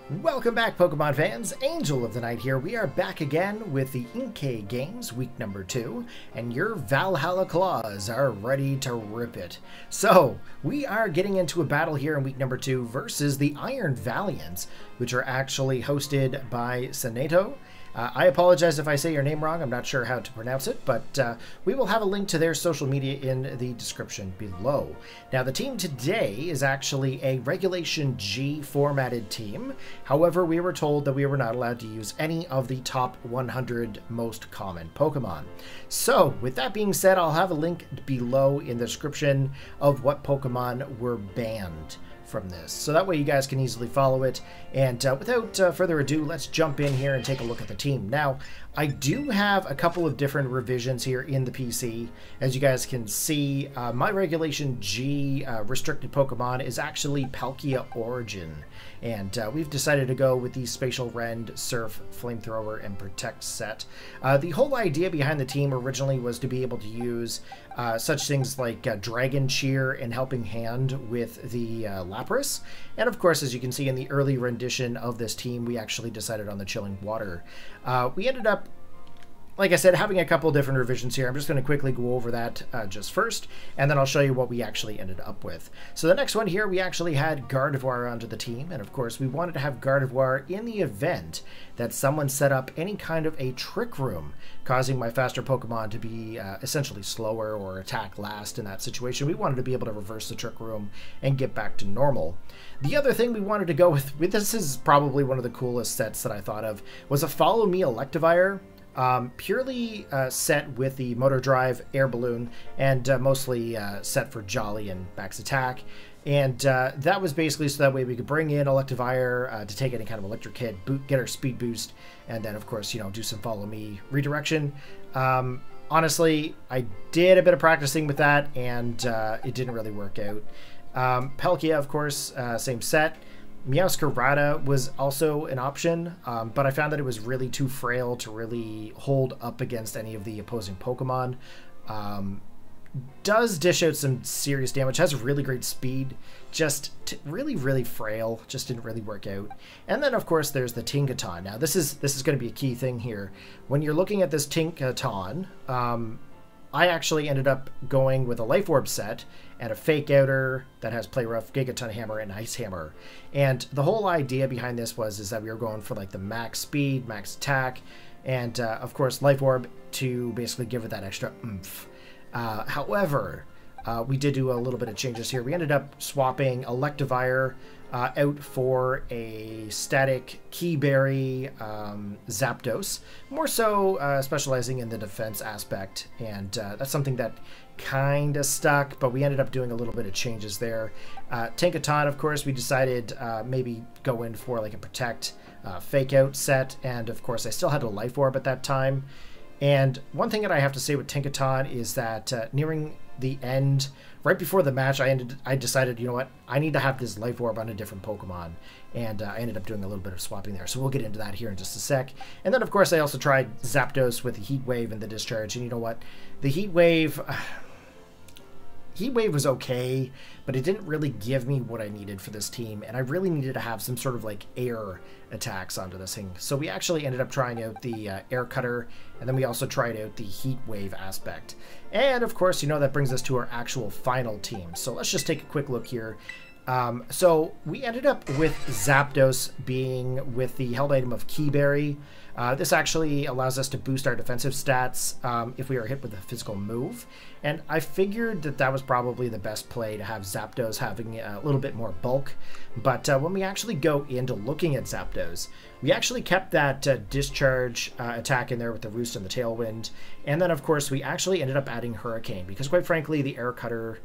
Welcome back, Pokemon fans. Angel of the Night here. We are back again with the Inkay Games, week number 2, and your Valhalla claws are ready to rip it. So, we are getting into a battle here in week number 2 versus the Iron Valiants, which are actually hosted by Sanaito. I apologize if I say your name wrong. I'm not sure how to pronounce it, but we will have a link to their social media in the description below. Now, the team today is actually a Regulation G formatted team. However, we were told that we were not allowed to use any of the top 100 most common Pokemon. So, with that being said, I'll have a link below in the description of what Pokemon were banned from this, so that way you guys can easily follow it. And without further ado, let's jump in here and take a look at the team. Now, I do have a couple of different revisions here in the PC. As you guys can see, my Regulation G restricted Pokemon is actually Palkia Origin, and we've decided to go with the Spatial Rend, Surf, Flamethrower, and Protect set. The whole idea behind the team originally was to be able to use such things like Dragon Cheer and Helping Hand with the Lapras. And of course, as you can see in the early rendition of this team, we actually decided on the Chilling Water. We ended up, like I said, having a couple different revisions here. I'm just going to quickly go over that just first, and then I'll show you what we actually ended up with. So the next one here, we actually had Gardevoir onto the team, and of course we wanted to have Gardevoir in the event that someone set up any kind of a Trick Room, causing my faster Pokemon to be essentially slower or attack last in that situation. We wanted to be able to reverse the Trick Room and get back to normal. The other thing we wanted to go with this is probably one of the coolest sets that I thought of, was a Follow Me Electivire. Purely set with the Motor Drive Air Balloon, and mostly set for Jolly and Max Attack. And that was basically so that way we could bring in Electivire to take any kind of electric hit, get our speed boost, and then of course, you know, do some Follow Me redirection. Honestly, I did a bit of practicing with that, and it didn't really work out. Palkia, of course, same set. Meowscarada was also an option, but I found that it was really too frail to really hold up against any of the opposing Pokemon. Does dish out some serious damage, has really great speed, just really frail, just didn't really work out. And then of course there's the Tinkaton. Now this is going to be a key thing here. When you're looking at this Tinkaton, I actually ended up going with a Life Orb set and a Fake Outer that has Play Rough, Gigaton Hammer, and Ice Hammer. And the whole idea behind this is that we were going for like the max speed, max attack, and of course Life Orb to basically give it that extra oomph. However, we did do a little bit of changes here. We ended up swapping Electivire out for a static Keyberry Zapdos, more so specializing in the defense aspect, and that's something that kind of stuck, but we ended up doing a little bit of changes there. Tinkaton, of course, we decided maybe go in for like a Protect Fake Out set, and of course I still had a Life Orb at that time. And one thing that I have to say with Tinkaton is that nearing the end, right before the match, I decided, you know what, I need to have this Life Orb on a different Pokemon, and I ended up doing a little bit of swapping there, so we'll get into that here in just a sec. And then of course I also tried Zapdos with the Heat Wave and the Discharge, and you know what, the Heat Wave was okay, but it didn't really give me what I needed for this team, and I really needed to have some sort of like air attacks onto this thing. So we actually ended up trying out the Air Cutter, and then we also tried out the Heat Wave aspect. And of course, you know, that brings us to our actual final team. So let's just take a quick look here. So we ended up with Zapdos being with the held item of Keyberry. This actually allows us to boost our defensive stats if we are hit with a physical move. And I figured that that was probably the best play, to have Zapdos having a little bit more bulk. But when we actually go into looking at Zapdos, we actually kept that Discharge attack in there with the Roost and the Tailwind. And then, of course, we actually ended up adding Hurricane, because quite frankly, the Air Cutter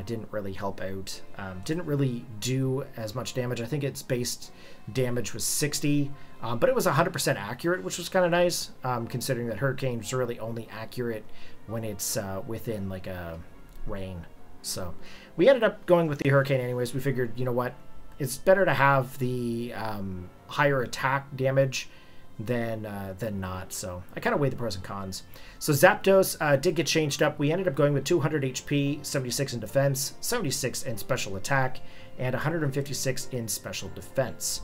didn't really help out. Didn't really do as much damage. I think its base damage was 60, but it was 100% accurate, which was kind of nice, considering that Hurricane is really only accurate when it's within like a rain. So we ended up going with the Hurricane anyways. We figured, you know what, it's better to have the higher attack damage than not. So I kind of weighed the pros and cons. So Zapdos did get changed up. We ended up going with 200 HP, 76 in defense, 76 in special attack, and 156 in special defense.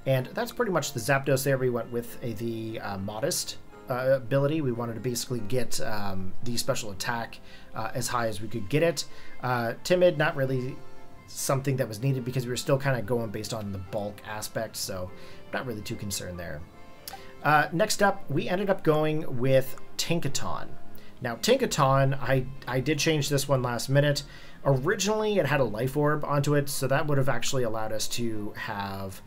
And that's pretty much the Zapdos there. We went with the Modest ability. We wanted to basically get the special attack as high as we could get it. Timid, not really something that was needed because we were still kind of going based on the bulk aspect, so not really too concerned there. Next up, we ended up going with Tinkaton. Now, Tinkaton, I did change this one last minute. Originally, it had a Life Orb onto it, so that would have actually allowed us to have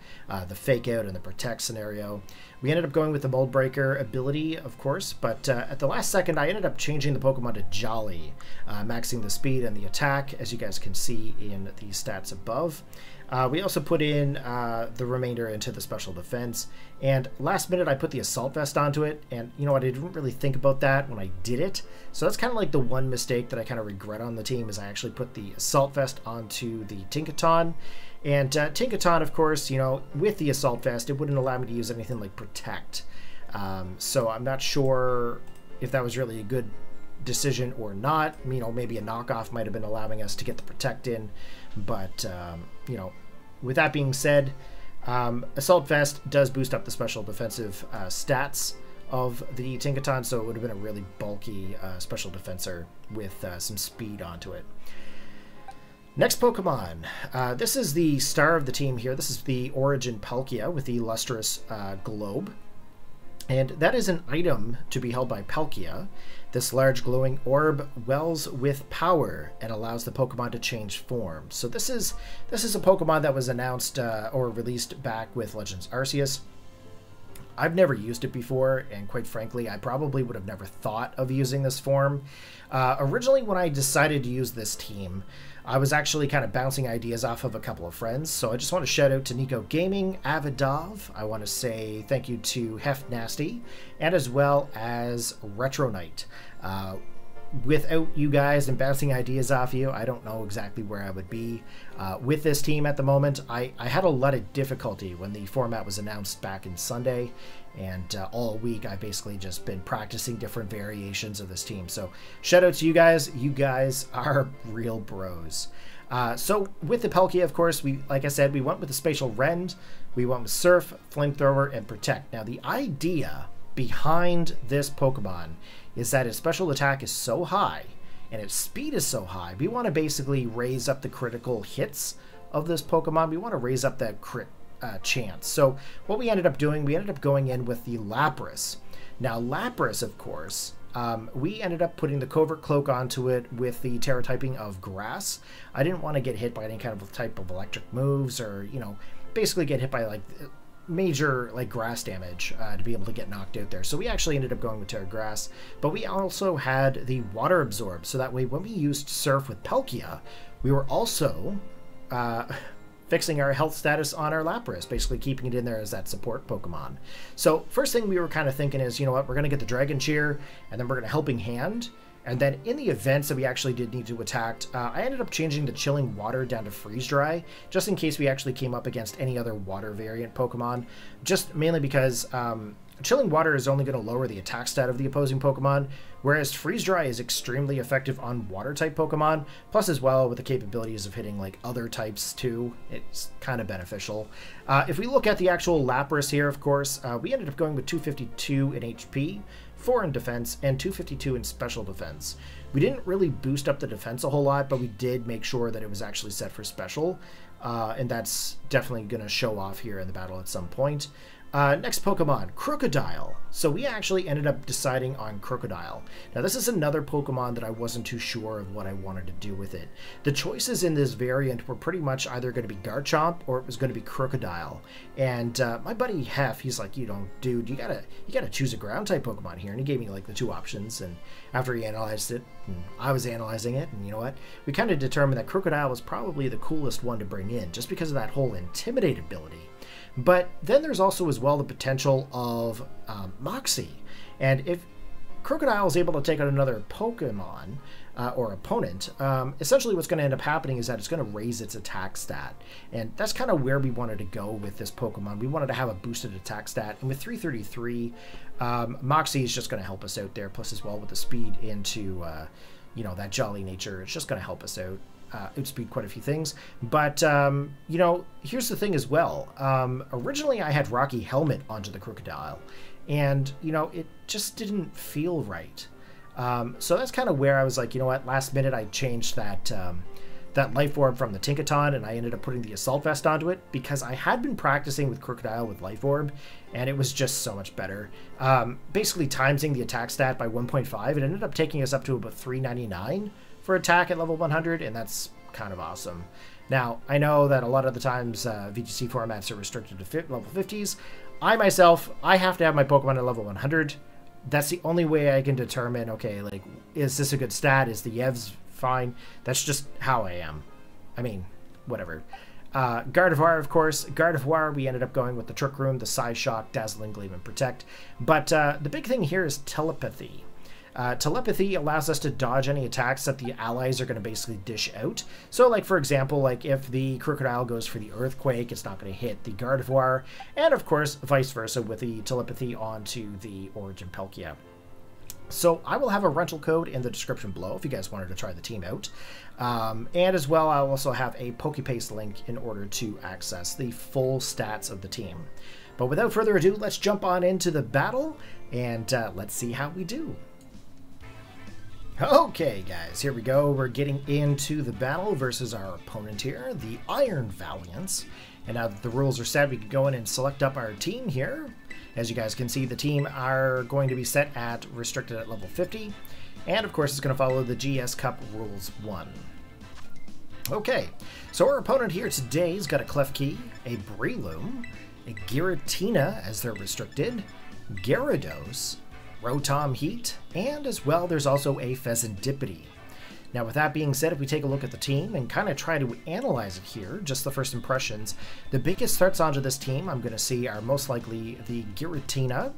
the Fake Out and the Protect scenario. We ended up going with the Mold Breaker ability, of course, but at the last second, I ended up changing the Pokemon to Jolly, maxing the speed and the attack, as you guys can see in the stats above. We also put in the remainder into the special defense, and last minute I put the Assault Vest onto it, and you know what, I didn't really think about that when I did it, so that's kind of like the one mistake that I kind of regret on the team, is I actually put the Assault Vest onto the Tinkaton. And Tinkaton, of course, you know, with the Assault Vest, it wouldn't allow me to use anything like Protect, so I'm not sure if that was really a good decision or not. You know, maybe a knockoff might have been allowing us to get the Protect in, but you know, with that being said, Assault Vest does boost up the special defensive stats of the Tinkaton, so it would have been a really bulky special defensor with some speed onto it. Next Pokemon. This is the star of the team here. This is the Origin Palkia with the Lustrous Globe. And that is an item to be held by Palkia. This large glowing orb wells with power and allows the Pokemon to change form. So this is a Pokemon that was announced or released back with Legends Arceus. I've never used it before, and quite frankly, I probably would have never thought of using this form. Originally, when I decided to use this team, I was actually kind of bouncing ideas off of a couple of friends, so I just want to shout out to Inkay Gaming, Avidov. I want to say thank you to Hef Nasty, and as well as Retro Knight. Without you guys and bouncing ideas off you, I don't know exactly where I would be with this team at the moment. I had a lot of difficulty when the format was announced back in Sunday, and all week I've basically just been practicing different variations of this team. So shout out to you guys. You guys are real bros. So with the Palkia, of course, like I said, we went with the Spatial Rend, we went with Surf, Flamethrower, and Protect. Now the idea behind this Pokemon is that its special attack is so high and its speed is so high, we want to basically raise up the critical hits of this Pokemon. We want to raise up that crit chance. So what we ended up doing, we ended up going in with the Lapras. Now Lapras, of course, we ended up putting the Covert Cloak onto it with the Terra typing of Grass. I didn't want to get hit by any kind of type of electric moves, or, you know, basically get hit by like major like grass damage to be able to get knocked out there. So we actually ended up going with Terra Grass, but we also had the Water Absorb, so that way when we used Surf with Palkia, we were also fixing our health status on our Lapras, basically keeping it in there as that support Pokemon. So first thing we were kind of thinking is, you know what, we're going to get the Dragon Cheer, and then we're going to Helping Hand. And then in the events that we actually did need to attack, I ended up changing the Chilling Water down to Freeze Dry, just in case we actually came up against any other water variant Pokemon, just mainly because Chilling Water is only going to lower the attack stat of the opposing Pokemon, whereas Freeze Dry is extremely effective on water-type Pokemon, plus as well with the capabilities of hitting like other types too. It's kind of beneficial. If we look at the actual Lapras here, of course, we ended up going with 252 in HP, 4 in defense, and 252 in special defense. We didn't really boost up the defense a whole lot, but we did make sure that it was actually set for special, and that's definitely going to show off here in the battle at some point. Next Pokemon, Crocodile. So we actually ended up deciding on Crocodile. Now this is another Pokemon that I wasn't too sure of what I wanted to do with it. The choices in this variant were pretty much either going to be Garchomp or it was going to be Crocodile. And my buddy Hef, he's like, you know, dude, you gotta choose a ground type Pokemon here. And he gave me like the two options. And after he analyzed it, and I was analyzing it, and you know what, we kind of determined that Crocodile was probably the coolest one to bring in, just because of that whole Intimidate ability. But then there's also as well the potential of Moxie. And if Crocodile is able to take out another Pokemon or opponent, essentially what's going to end up happening is that it's going to raise its attack stat. And that's kind of where we wanted to go with this Pokemon. We wanted to have a boosted attack stat. And with 333, Moxie is just going to help us out there. Plus as well with the speed into, you know, that jolly nature. It's just going to help us out. outspeed quite a few things. But, you know, here's the thing as well. Originally, I had Rocky Helmet onto the Crocodile, and, you know, it just didn't feel right. So that's kind of where I was like, you know what, last minute I changed that that Life Orb from the Tinkaton, and I ended up putting the Assault Vest onto it because I had been practicing with Crocodile with Life Orb, and it was just so much better. Basically timesing the attack stat by 1.5, it ended up taking us up to about 399 for attack at level 100, and that's kind of awesome. Now, I know that a lot of the times VGC formats are restricted to level 50s. I myself, I have to have my Pokemon at level 100. That's the only way I can determine, okay, like, is this a good stat? Is the Yevs fine? That's just how I am. I mean, whatever. Gardevoir, of course. Gardevoir, we ended up going with the Trick Room, the Psy Shock, Dazzling Gleam, and Protect. But the big thing here is Telepathy. Telepathy allows us to dodge any attacks that the allies are going to basically dish out. So, like, for example, like if the Crocodile goes for the Earthquake, it's not going to hit the Gardevoir. And, of course, vice versa with the Telepathy onto the Origin Palkia. So I will have a rental code in the description below if you guys wanted to try the team out. And as well, I'll also have a Pokepaste link in order to access the full stats of the team. But without further ado, let's jump on into the battle, and let's see how we do. Okay, guys, here we go. We're getting into the battle versus our opponent here, the Iron Valiants. And now that the rules are set, we can go in and select up our team here. As you guys can see, the team are going to be set at restricted at level 50. And of course, it's going to follow the GS Cup Rules 1. Okay, so our opponent here today's got a Klefki, a Breloom, a Giratina as they're restricted, Gyarados, Rotom Heat, and as well there's also a Pheasantipity. Now with that being said, if we take a look at the team and kind of try to analyze it here, just the first impressions, the biggest threats onto this team I'm going to see are most likely the Giratina.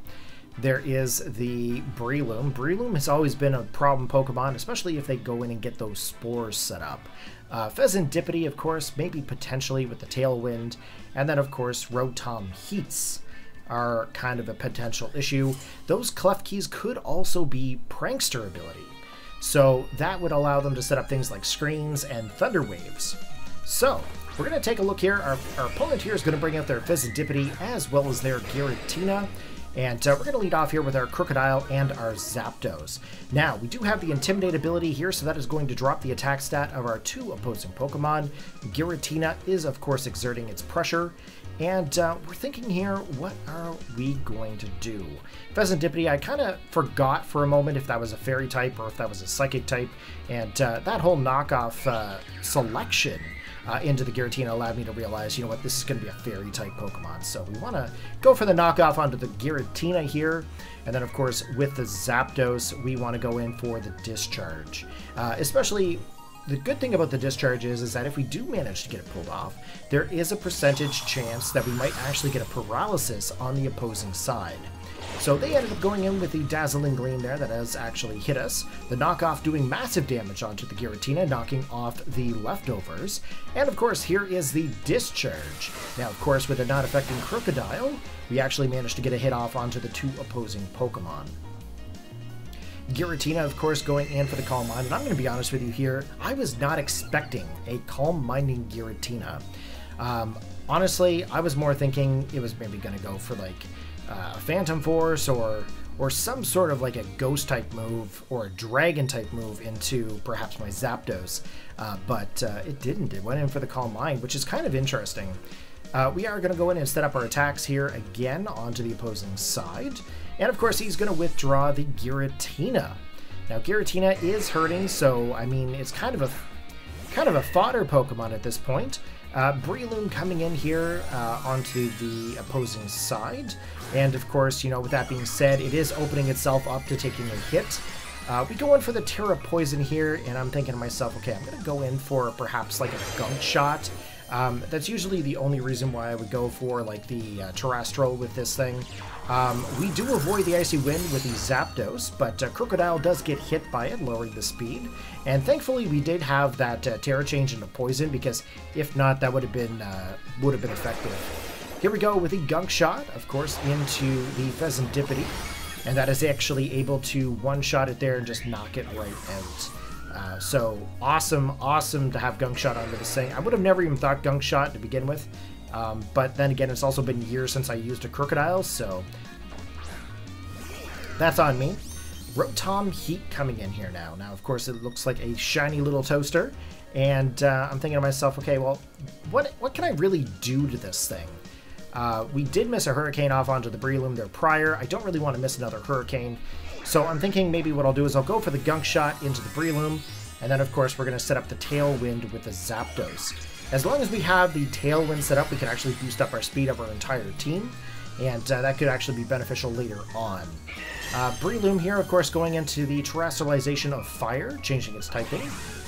There is the Breloom. Breloom has always been a problem Pokemon, especially if they go in and get those spores set up. Pheasantipity, of course, maybe potentially with the Tailwind, and then of course Rotom Heats are kind of a potential issue. Those Klefkis could also be Prankster ability. So that would allow them to set up things like screens and Thunder Waves. So we're going to take a look here. Our opponent here is going to bring out their Pheasantipity as well as their Giratina. And we're going to lead off here with our Crocodile and our Zapdos. Now, we do have the Intimidate ability here, so that is going to drop the attack stat of our two opposing Pokemon. Giratina is, of course, exerting its pressure. And we're thinking here, what are we going to do? Pheasantipity, I kind of forgot for a moment if that was a Fairy type or if that was a Psychic type. And that whole knockoff selection into the Giratina allowed me to realize, you know what, this is going to be a Fairy type Pokemon. So we want to go for the knockoff onto the Giratina here. And then, of course, with the Zapdos, we want to go in for the Discharge. Especially... the good thing about the Discharge is that if we do manage to get it pulled off, there is a percentage chance that we might actually get a paralysis on the opposing side. So they ended up going in with the Dazzling Gleam there that has actually hit us. The knockoff doing massive damage onto the Giratina, knocking off the leftovers. And of course, here is the Discharge. Now, of course, with it not affecting Crocodile, we actually managed to get a hit off onto the two opposing Pokemon. Giratina, of course, going in for the Calm Mind, and I'm going to be honest with you here, I was not expecting a Calm Minding Giratina. Honestly, I was more thinking it was maybe going to go for like a Phantom Force or some sort of like a Ghost type move or a Dragon type move into perhaps my Zapdos, but it didn't. It went in for the Calm Mind, which is kind of interesting. We are going to go in and set up our attacks here again onto the opposing side. And of course, he's going to withdraw the Giratina. Now, Giratina is hurting, so I mean, it's kind of a fodder Pokemon at this point. Breloom coming in here onto the opposing side. And of course, you know, with that being said, it is opening itself up to taking a hit. We go in for the Terra Poison here, and I'm thinking to myself, okay, I'm going to go in for perhaps like a Gunk Shot. That's usually the only reason why I would go for like the Terrestrial with this thing. We do avoid the Icy Wind with the Zapdos, but Crocodile does get hit by it, lowering the speed. And thankfully, we did have that Terra change into Poison, because if not, that would have been effective. Here we go with the Gunk Shot, of course, into the Pheasantipity, and that is actually able to one-shot it there and just knock it right out. So awesome to have Gunk Shot onto this thing. I would have never even thought Gunk Shot to begin with, but then again, it's also been years since I used a Crocodile, so that's on me. Rotom Heat coming in here now. Now, of course, it looks like a shiny little toaster, and I'm thinking to myself, okay, well, what can I really do to this thing? We did miss a Hurricane off onto the Breloom there prior. I don't really want to miss another Hurricane, so I'm thinking maybe what I'll do is I'll go for the Gunk Shot into the Breloom, and then, of course, we're going to set up the Tailwind with the Zapdos. As long as we have the Tailwind set up, we can actually boost up our speed of our entire team, and that could actually be beneficial later on. Breloom here, of course, going into the Terrestrialization of Fire, changing its typing.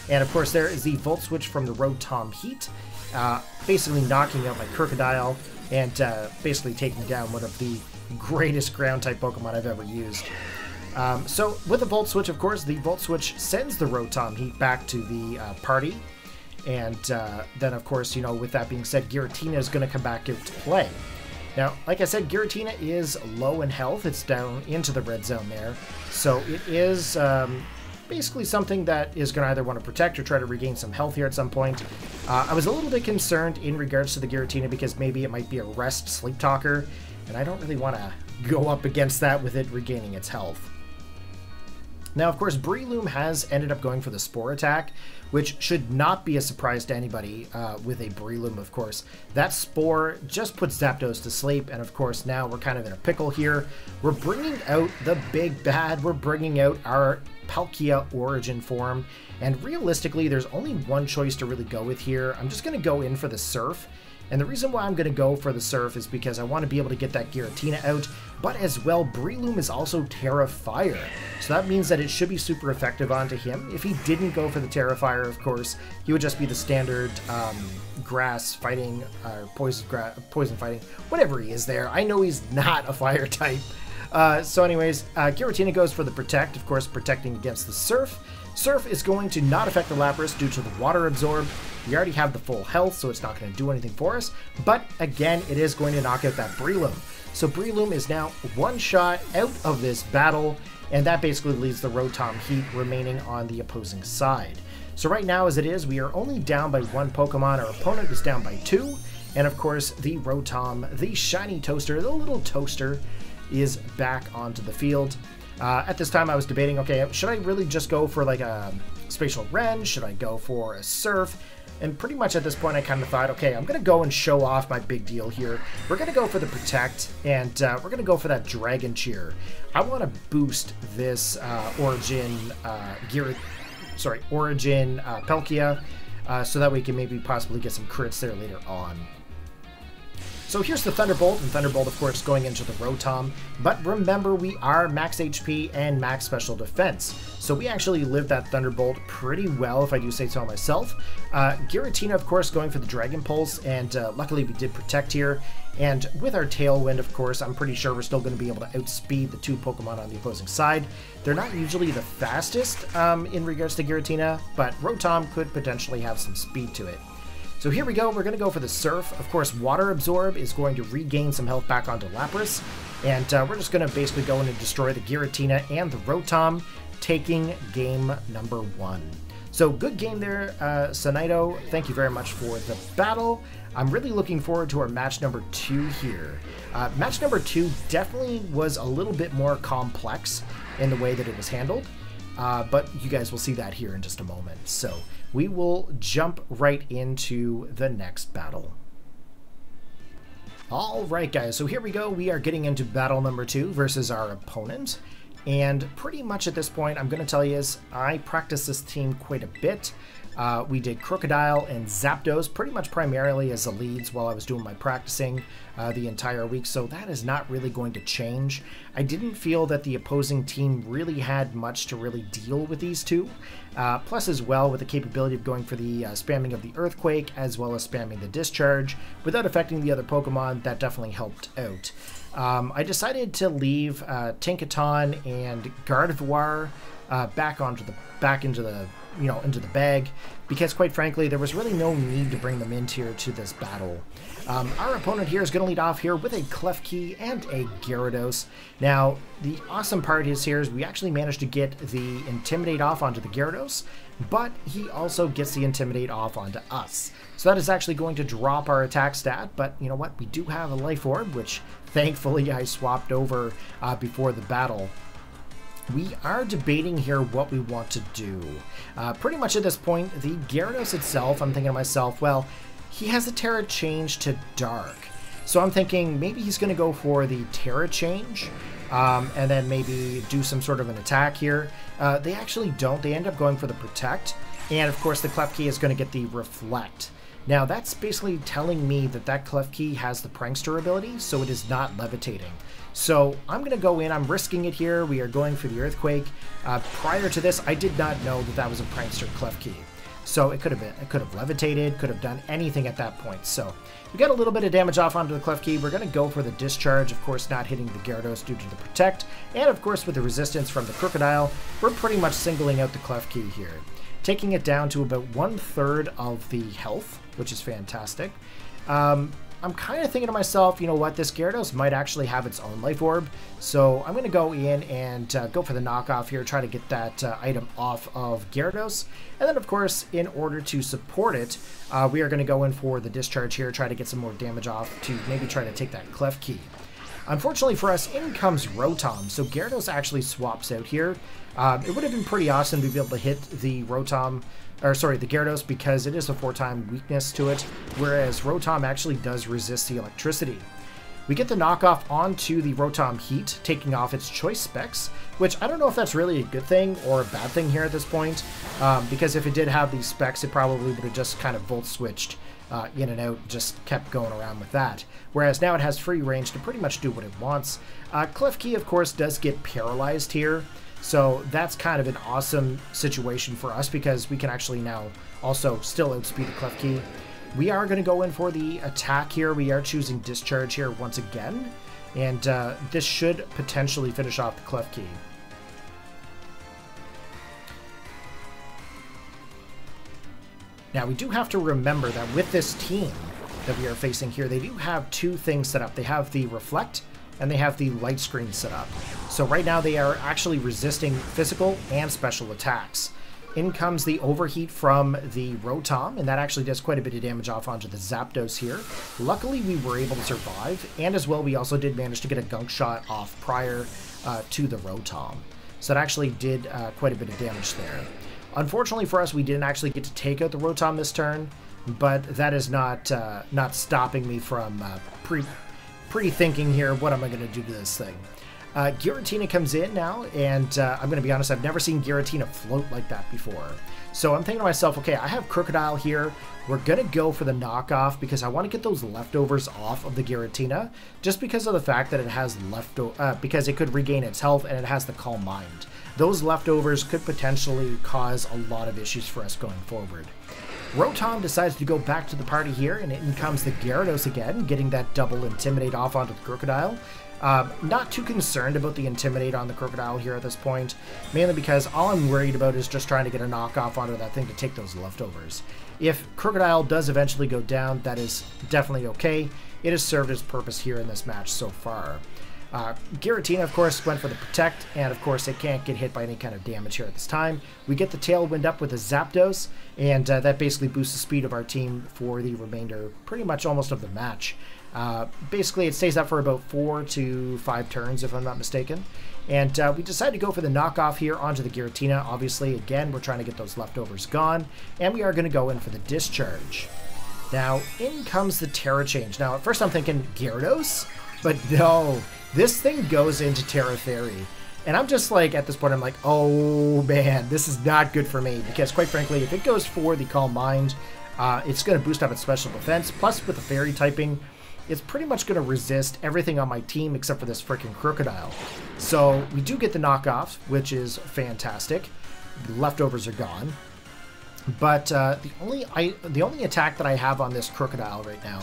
And, of course, there is the Volt Switch from the Rotom Heat, basically knocking out my Crocodile and basically taking down one of the greatest Ground-type Pokemon I've ever used. So, with the Volt Switch, of course, the Volt Switch sends the Rotom Heat back to the party. And then, of course, you know, with that being said, Giratina is going to come back into play. Now, like I said, Giratina is low in health. It's down into the red zone there. So it is basically something that is going to either want to protect or try to regain some health here at some point. I was a little bit concerned in regards to the Giratina because maybe it might be a rest sleep talker, and I don't really want to go up against that with it regaining its health. Now, of course, Breloom has ended up going for the Spore attack, which should not be a surprise to anybody with a Breloom, of course. That Spore just puts Zapdos to sleep, and of course, now we're kind of in a pickle here. We're bringing out the big bad. We're bringing out our Palkia Origin form, and realistically, there's only one choice to really go with here. I'm just going to go in for the Surf. And the reason why I'm going to go for the Surf is because I want to be able to get that Giratina out, but as well, Breloom is also Terra Fire. So that means that it should be super effective onto him. If he didn't go for the Terra Fire, of course, he would just be the standard grass fighting, poison fighting, whatever he is there. I know he's not a fire type. So anyways, Giratina goes for the Protect, of course, protecting against the Surf. Surf is going to not affect the Lapras due to the Water Absorb. We already have the full health, so it's not going to do anything for us. But again, it is going to knock out that Breloom. So Breloom is now one shot out of this battle, and that basically leaves the Rotom Heat remaining on the opposing side. So right now, as it is, we are only down by one Pokemon. Our opponent is down by two. And of course, the Rotom, the shiny toaster, the little toaster, is back onto the field. At this time, I was debating, okay, should I really just go for like a Spatial Rend? Should I go for a Surf? And pretty much at this point, I kind of thought, okay, I'm going to go and show off my big deal here. We're going to go for the Protect, and we're going to go for that Dragon Cheer. I want to boost this Origin Palkia, so that we can maybe possibly get some crits there later on. So here's the Thunderbolt, and Thunderbolt, of course, going into the Rotom. But remember, we are max HP and max special defense. So we actually lived that Thunderbolt pretty well, if I do say so myself. Giratina, of course, going for the Dragon Pulse, and luckily we did Protect here. And with our Tailwind, of course, I'm pretty sure we're still going to be able to outspeed the two Pokemon on the opposing side. They're not usually the fastest in regards to Giratina, but Rotom could potentially have some speed to it. So here we go, we're going to go for the Surf. Of course, Water Absorb is going to regain some health back onto Lapras. And we're just going to basically go in and destroy the Giratina and the Rotom, taking game number 1. So good game there, Sanaito. Thank you very much for the battle. I'm really looking forward to our match number 2 here. Match number 2 definitely was a little bit more complex in the way that it was handled. But you guys will see that here in just a moment. So we will jump right into the next battle. All right, guys, so here we go. We are getting into battle number 2 versus our opponent. And pretty much at this point, I'm going to tell you is I practiced this team quite a bit. We did Crocodile and Zapdos pretty much primarily as the leads while I was doing my practicing the entire week, so that is not really going to change. I didn't feel that the opposing team really had much to really deal with these two. Plus as well with the capability of going for the spamming of the Earthquake as well as spamming the Discharge without affecting the other Pokemon, that definitely helped out. I decided to leave Tinkaton and Gardevoir back into the into the bag, because quite frankly there was really no need to bring them into here to this battle. Our opponent here is going to lead off here with a Klefki and a Gyarados. Now the awesome part is here is we actually managed to get the Intimidate off onto the Gyarados, but he also gets the Intimidate off onto us. So that is actually going to drop our attack stat, but you know what, we do have a Life Orb, which thankfully I swapped over before the battle. We are debating here what we want to do. Pretty much at this point, the Gyarados itself, I'm thinking to myself, well, he has a Terra Change to Dark. So I'm thinking maybe he's going to go for the Terra Change, and then maybe do some sort of an attack here. They actually don't. They end up going for the Protect, and of course the Klefki is going to get the Reflect. Now that's basically telling me that that Klefki has the Prankster ability, so it is not levitating. So I'm going to go in, I'm risking it here, we are going for the Earthquake. Prior to this, I did not know that that was a Prankster Klefki. So it could have levitated, could have done anything at that point. So we got a little bit of damage off onto the Klefki. We're going to go for the Discharge, of course not hitting the Gyarados due to the Protect. And of course with the resistance from the Crocodile, we're pretty much singling out the Klefki here. Taking it down to about 1/3 of the health, which is fantastic. I'm kind of thinking to myself, you know what, this Gyarados might actually have its own Life Orb, so I'm going to go in and go for the knockoff here, try to get that item off of Gyarados. And then, of course, in order to support it, we are going to go in for the Discharge here, try to get some more damage off to maybe try to take that Klefki. Unfortunately for us, in comes Rotom, so Gyarados actually swaps out here. It would have been pretty awesome to be able to hit the the Gyarados, because it is a 4-time weakness to it, whereas Rotom actually does resist the electricity. We get the knockoff onto the Rotom Heat, taking off its choice specs, which I don't know if that's really a good thing or a bad thing here at this point, because if it did have these specs, it probably would have just kind of volt switched in and out, just kept going around with that. Whereas now it has free range to pretty much do what it wants. Klefki, of course, does get paralyzed here. So that's kind of an awesome situation for us, because we can actually now also still outspeed the Klefki. We are going to go in for the attack here. We are choosing Discharge here once again, and this should potentially finish off the Klefki. Now we do have to remember that with this team that we are facing here, they do have two things set up. They have the Reflect and they have the Light Screen set up. So right now they are actually resisting physical and special attacks. In comes the Overheat from the Rotom, and that actually does quite a bit of damage off onto the Zapdos here. Luckily we were able to survive, and as well we also did manage to get a Gunk Shot off prior to the Rotom. So that actually did quite a bit of damage there. Unfortunately for us, we didn't actually get to take out the Rotom this turn, but that is not stopping me from pre-thinking here, what am I going to do to this thing? Giratina comes in now, and I'm going to be honest, I've never seen Giratina float like that before. So I'm thinking to myself, okay, I have Crocodile here. We're going to go for the knockoff because I want to get those leftovers off of the Giratina, just because of the fact that it has because it could regain its health and it has the Calm Mind. Those leftovers could potentially cause a lot of issues for us going forward. Rotom decides to go back to the party here, and in comes the Gyarados again, getting that double Intimidate off onto the Crocodile. Not too concerned about the Intimidate on the Crocodile here at this point, mainly because all I'm worried about is just trying to get a knockoff onto that thing to take those leftovers. If Crocodile does eventually go down, that is definitely okay. It has served its purpose here in this match so far. Giratina, of course, went for the Protect, and of course it can't get hit by any kind of damage here at this time. We get the Tailwind up with a Zapdos, and that basically boosts the speed of our team for the remainder, pretty much almost of the match. Basically, it stays up for about 4 to 5 turns, if I'm not mistaken. And we decide to go for the knockoff here onto the Giratina. Obviously, again, we're trying to get those leftovers gone, and we are going to go in for the Discharge. Now, in comes the Terra Change. Now, at first I'm thinking Gyarados, but no, this thing goes into Terra Fairy. And I'm just like, at this point, I'm like, oh man, this is not good for me. Because quite frankly, if it goes for the Calm Mind, it's going to boost up its special defense. Plus, with the Fairy typing, it's pretty much going to resist everything on my team except for this freaking Crocodile. So we do get the knockoff, which is fantastic. The leftovers are gone. But the only attack that I have on this Crocodile right now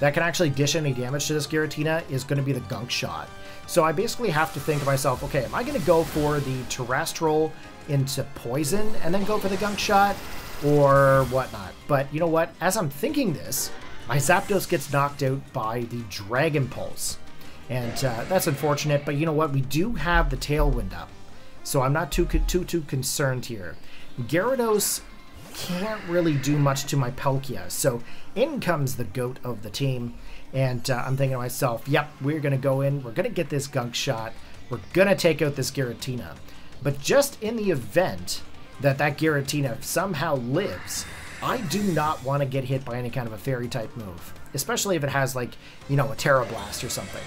that can actually dish any damage to this Giratina is going to be the Gunk Shot. So I basically have to think to myself, okay, am I going to go for the Terrestrial into Poison and then go for the Gunk Shot or whatnot? But you know what? As I'm thinking this, my Zapdos gets knocked out by the Dragon Pulse. And that's unfortunate, but you know what? We do have the Tailwind up. So I'm not too concerned here. Gyarados can't really do much to my Palkia. So in comes the GOAT of the team. And I'm thinking to myself, yep, we're going to go in. We're going to get this Gunk Shot. We're going to take out this Giratina. But just in the event that that Giratina somehow lives, I do not want to get hit by any kind of a Fairy type move. Especially if it has, like, you know, a Terra Blast or something.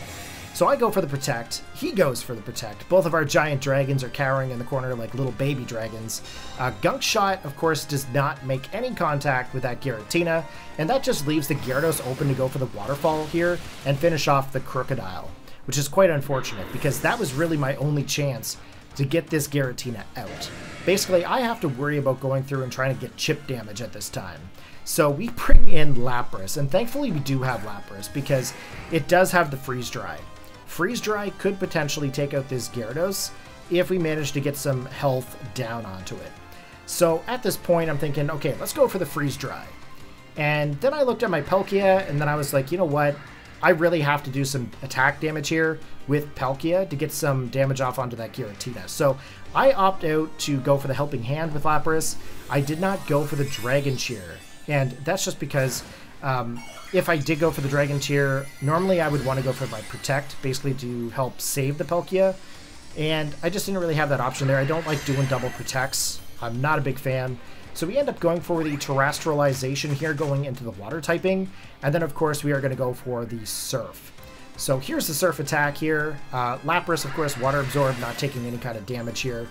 So I go for the Protect. He goes for the Protect. Both of our giant dragons are cowering in the corner like little baby dragons. Gunk Shot, of course, does not make any contact with that Giratina, and that just leaves the Gyarados open to go for the Waterfall here and finish off the Crocodile, which is quite unfortunate because that was really my only chance to get this Giratina out. Basically, I have to worry about going through and trying to get chip damage at this time. So we bring in Lapras, and thankfully we do have Lapras because it does have the Freeze Dry. Freeze Dry could potentially take out this Gyarados if we manage to get some health down onto it. So at this point, I'm thinking, okay, let's go for the Freeze Dry. And then I looked at my Palkia, and then I was like, you know what? I really have to do some attack damage here with Palkia to get some damage off onto that Giratina. So I opt out to go for the Helping Hand with Lapras. I did not go for the Dragon Cheer. And that's just because if I did go for the Dragon Cheer, normally I would want to go for my Protect, basically to help save the Palkia. And I just didn't really have that option there. I don't like doing double Protects. I'm not a big fan. So we end up going for the Terrestrialization here, going into the Water typing. And then, of course, we are going to go for the Surf. So here's the Surf attack here. Lapras, of course, Water Absorb, not taking any kind of damage here.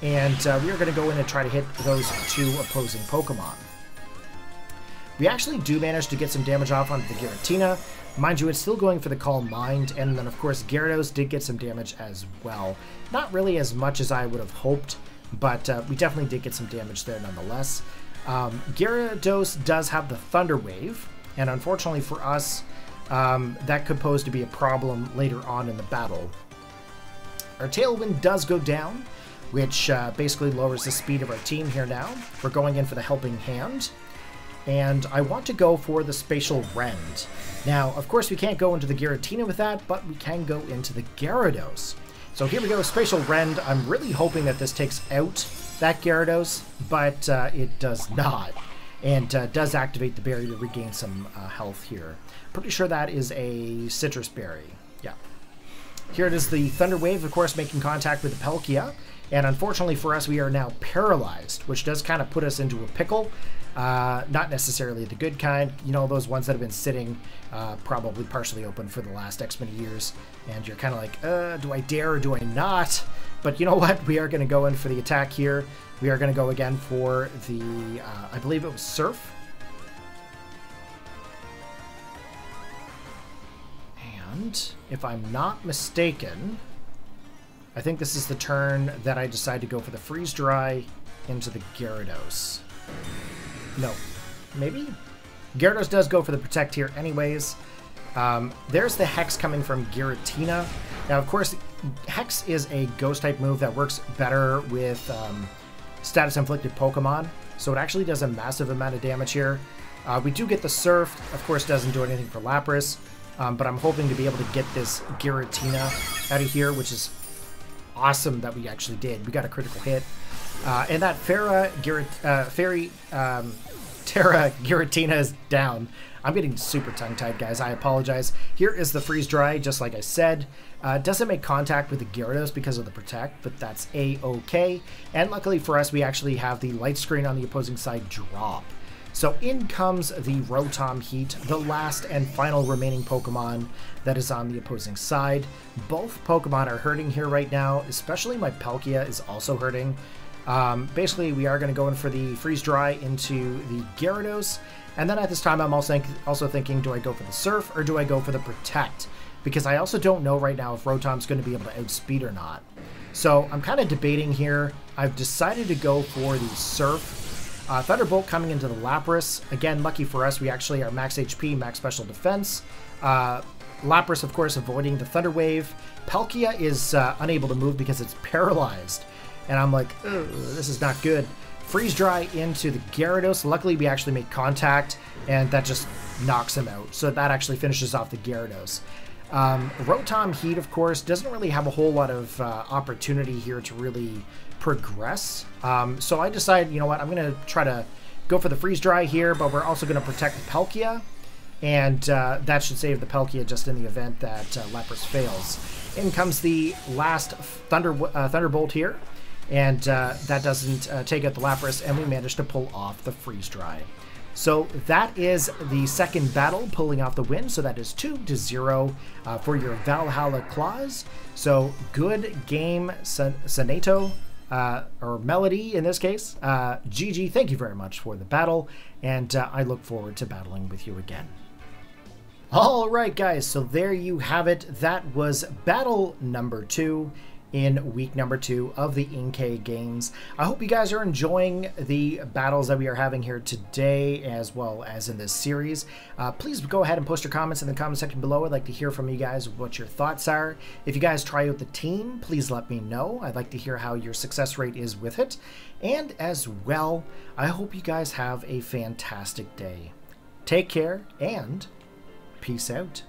And we are going to go in and try to hit those two opposing Pokemon. We actually do manage to get some damage off onto the Giratina. Mind you, it's still going for the Calm Mind, and then of course Gyarados did get some damage as well. Not really as much as I would have hoped, but we definitely did get some damage there nonetheless. Gyarados does have the Thunder Wave, and unfortunately for us, that could pose to be a problem later on in the battle. Our Tailwind does go down, which basically lowers the speed of our team here now. We're going in for the Helping Hand. And I want to go for the Spatial Rend. Now, of course, we can't go into the Giratina with that, but we can go into the Gyarados. So here we go, Spatial Rend. I'm really hoping that this takes out that Gyarados, but it does not. And does activate the berry to regain some health here. Pretty sure that is a Citrus Berry. Yeah. Here it is, the Thunder Wave, of course, making contact with the Palkia. And unfortunately for us, we are now paralyzed, which does kind of put us into a pickle. Not necessarily the good kind, you know, those ones that have been sitting probably partially open for the last X many years, and you're kind of like, do I dare or do I not? But you know what? We are going to go in for the attack here. We are going to go again for the, I believe it was Surf. And if I'm not mistaken, I think this is the turn that I decide to go for the Freeze Dry into the Gyarados. No, maybe? Gyarados does go for the Protect here anyways. There's the Hex coming from Giratina. Now, of course, Hex is a Ghost-type move that works better with status-inflicted Pokemon, so it actually does a massive amount of damage here. We do get the Surf. Of course, doesn't do anything for Lapras, but I'm hoping to be able to get this Giratina out of here, which is awesome that we actually did. We got a critical hit. And that Terra Giratina is down. I'm getting super tongue-tied, guys. I apologize. Here is the Freeze Dry, just like I said. Doesn't make contact with the Gyarados because of the Protect, but that's A-okay. And luckily for us, we actually have the Light Screen on the opposing side drop. So in comes the Rotom Heat, the last and final remaining Pokemon that is on the opposing side. Both Pokemon are hurting here right now, especially my Palkia is also hurting. Basically, we are going to go in for the Freeze Dry into the Gyarados, and then at this time I'm also thinking, do I go for the Surf or do I go for the Protect? Because I also don't know right now if Rotom's going to be able to outspeed or not. So I'm kind of debating here. I've decided to go for the Surf. Thunderbolt coming into the Lapras. Again, lucky for us, we actually are max HP, max special defense. Lapras, of course, avoiding the Thunder Wave. Palkia is unable to move because it's paralyzed. And I'm like, this is not good. Freeze Dry into the Gyarados. Luckily, we actually made contact, and that just knocks him out. So that actually finishes off the Gyarados. Rotom Heat, of course, doesn't really have a whole lot of opportunity here to really progress. So I decided, you know what, I'm going to try to go for the Freeze Dry here, but we're also going to protect the Palkia. And that should save the Palkia just in the event that Lapras fails. In comes the last Thunderbolt here. And that doesn't take out the Lapras, and we managed to pull off the Freeze Dry. So that is the second battle, pulling off the win. So that is 2-0 for your Valhalla Claws. So good game, Sanaito, or Melody in this case. GG, thank you very much for the battle, and I look forward to battling with you again. All right, guys, so there you have it. That was battle number 2 in week number 2 of the Inkay Games. I hope you guys are enjoying the battles that we are having here today, as well as in this series. Please go ahead and post your comments in the comment section below. I'd like to hear from you guys what your thoughts are. If you guys try out the team, please let me know. I'd like to hear how your success rate is with it. And as well, I hope you guys have a fantastic day. Take care and peace out.